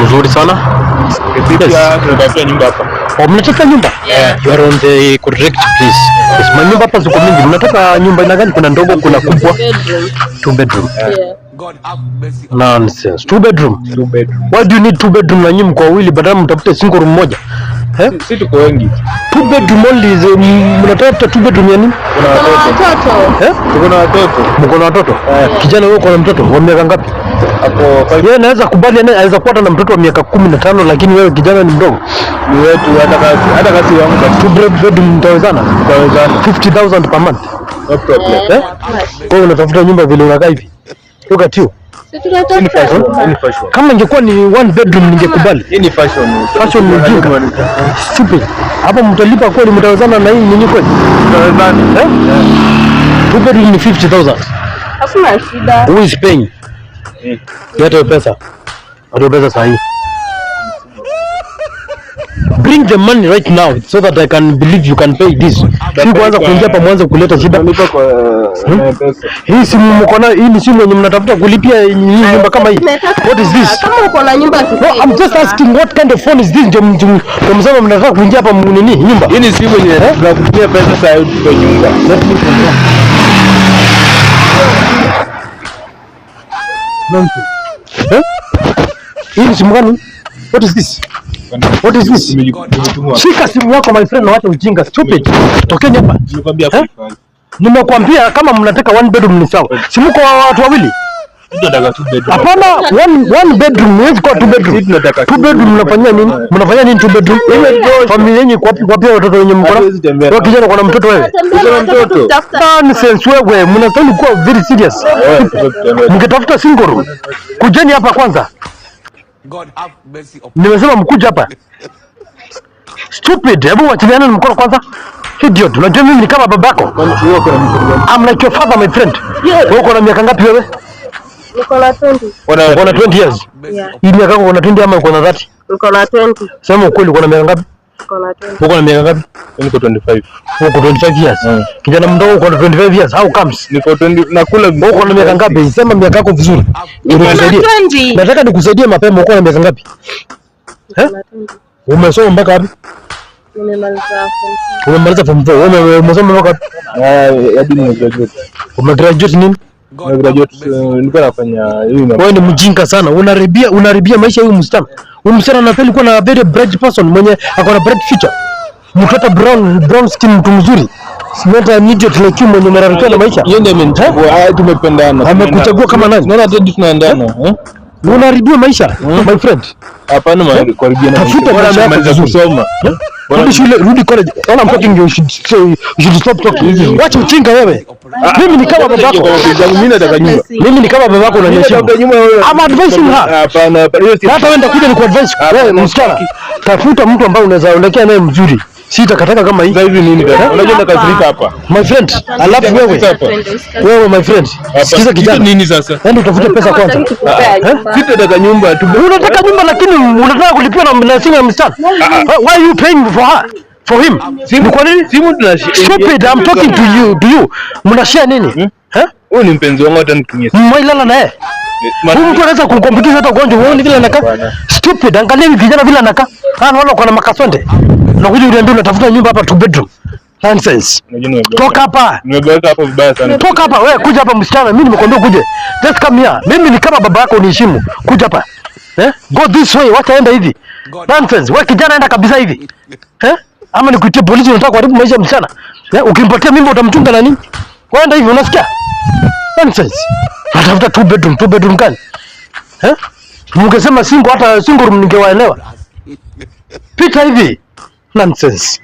Mzuri sana. Tunatafuta nyumba hapa. Mnataka nyumba? You are on the correct place. Yes, nyumba hapa ziko mingi. Mnataka nyumba ina gani? Kuna ndogo, kuna kubwa. 2 bedroom. Nonsense. 2 bedroom. Why do you need 2 bedroom na nyumba kwa wawili badala mtafute single room moja? Sisi tuko wengi. 2 bedroom only is mnatafuta 2 bedroom ya nini? Kuna watoto. Tuko na watoto. Mko na watoto? Kijana wewe uko na mtoto wa miaka ngapi? Hapo yeye anaweza kubali, anaweza kuwa na mtoto wa miaka 15, lakini wewe kijana ni mdogo. Ni wetu hata kasi yangu 2 bedroom mtawezana? 50,000 per month. No problem. Kwa hiyo unatafuta nyumba vile unakaa hivi. Look at you. Kama ingekuwa ni 1 bedroom ningekubali. Hii ni fashion. Fashion ni jinga. Stupid. Hapo mtalipa kweli, mtawezana na hii nyinyi kweli? Mtawezana. 2 bedroom ni 50,000. Hakuna shida. Who is paying? Leta pesa. Leta pesa sahi. Bring the money right now so that I can believe you can pay this. Si kuanza kuingia hapa mwanzo kuleta shida. Nalipa kwa pesa. Hii simu mko na, hii ni simu yenye mnatafuta kulipia nyumba kama hii. What is this? Kama uko na nyumba tu. No, I'm just asking what kind of phone is this? Ndio msema mnataka kuingia hapa nini nyumba? Hii ni simu yenye tunakutumia pesa sasa kwa nyumba. Hii ni simu gani? What is this? What is this? Shika simu yako my friend na wacha ujinga. Stupid. Tokeni hapa. Nimekwambia Nimekwambia kama mnataka 1 bedroom ni sawa. Si mko watu wawili? Tunataka 2 bedroom. Hapana, 1 bedroom ni kwa 2 bedroom. 2 bedroom mnafanyia nini? Mnafanyia nini 2 bedroom? Familia yenu kwa pia watoto wenye mko na. Wewe kijana uko na mtoto wewe? Uko na mtoto? Nonsense wewe, mnastahili kuwa very serious. Mkitafuta single room. Kujeni hapa kwanza. Nimesema mkuja hapa. Stupid. Hebu wachiliana na mkono kwanza. Idiot. Unajua mimi ni kama babako. I'm like your father my friend. Wewe uko na miaka ngapi wewe? Niko na 20. Uko na 20 years? Hii miaka uko na 20 ama uko na 30? Niko na 20. Sema ukweli, uko na miaka ngapi? Niko na 20. Uko na miaka ngapi? Niko 25. Uko 25 years. Kijana mdogo uko na 25 years. How comes? Niko 20 nakula. Uko na miaka ngapi? Sema miaka yako vizuri. Niko na 20. Nataka nikusaidie mapema. Uko na miaka ngapi? Umesoma mpaka wapi? Nimemaliza form 2. Umemaliza form 4. Wewe umesoma mpaka wapi? Hadi nimegraduate. Umegraduate nini? Nimegraduate nilikuwa nafanya hivi. Wewe ni mjinga sana. Unaribia maisha ya huyu msichana. Huyu msichana anafeli kuwa na very bright person mwenye ako na bright future. Mtoto brown skin, mtu mzuri. Not an idiot like you mwenye unararikia na maisha. Yeye ndiye amenichagua. Tumependana. Amekuchagua kama nani? Naona hata tunaendana. Unaribia maisha my friend. Hapana kuharibia na maisha. Tafuta maisha yako kusoma. Rudi college. Ona I'm talking, you should stop talking. Wacha ujinga wewe. Mimi ni kama babako. Mimi nataka nyumba. Mimi ni kama babako na nyesha. I'm advising her. Hapana. Hata wewe ndakuja ni kuadvise wewe msichana. Tafuta mtu ambaye unaweza ondekea naye mzuri. Sitakataka kama hivi. Hivi nini dada? Unajua nakasirika hapa. My friend, alafu wewe my friend. Sikiza kijana. Nini sasa? Yaani utafute pesa kwanza. Sitataka nyumba tu. Unataka nyumba lakini unataka kulipia na simu ya msichana. Why are you paying for her? For him? Simu kwa nini? Simu tunashare. Stupid, I'm talking to you. Mnashare nini? Wewe ni mpenzi wangu hata nitumie. Mwailala naye. Huyu mtu anaweza kukompitisha hata ugonjwa. Wewe ni vile anakaa. Stupid, angalia hivi kijana vile anakaa. Anaona uko na makasonde. Unakuja uniambia unatafuta nyumba hapa 2 bedroom. Nonsense. Toka hapa. Nimebaki hapa vibaya sana. Toka hapa wewe, kuja hapa msichana. Mimi nimekwambia ukuje. Just come here. Mimi ni kama baba yako, uniheshimu. Kuja hapa. Go this way. Wacha enda hivi. Nonsense. Wewe kijana enda kabisa hivi. Ama nikuitie polisi, unataka kuharibu maisha ya msichana. Ukimpatia mimba utamchunga na nini? Waenda hivi, unasikia? Nonsense. Natafuta 2 bedroom gani? Mngesema single, hata single room ningewaelewa. Pita hivi. Nonsense.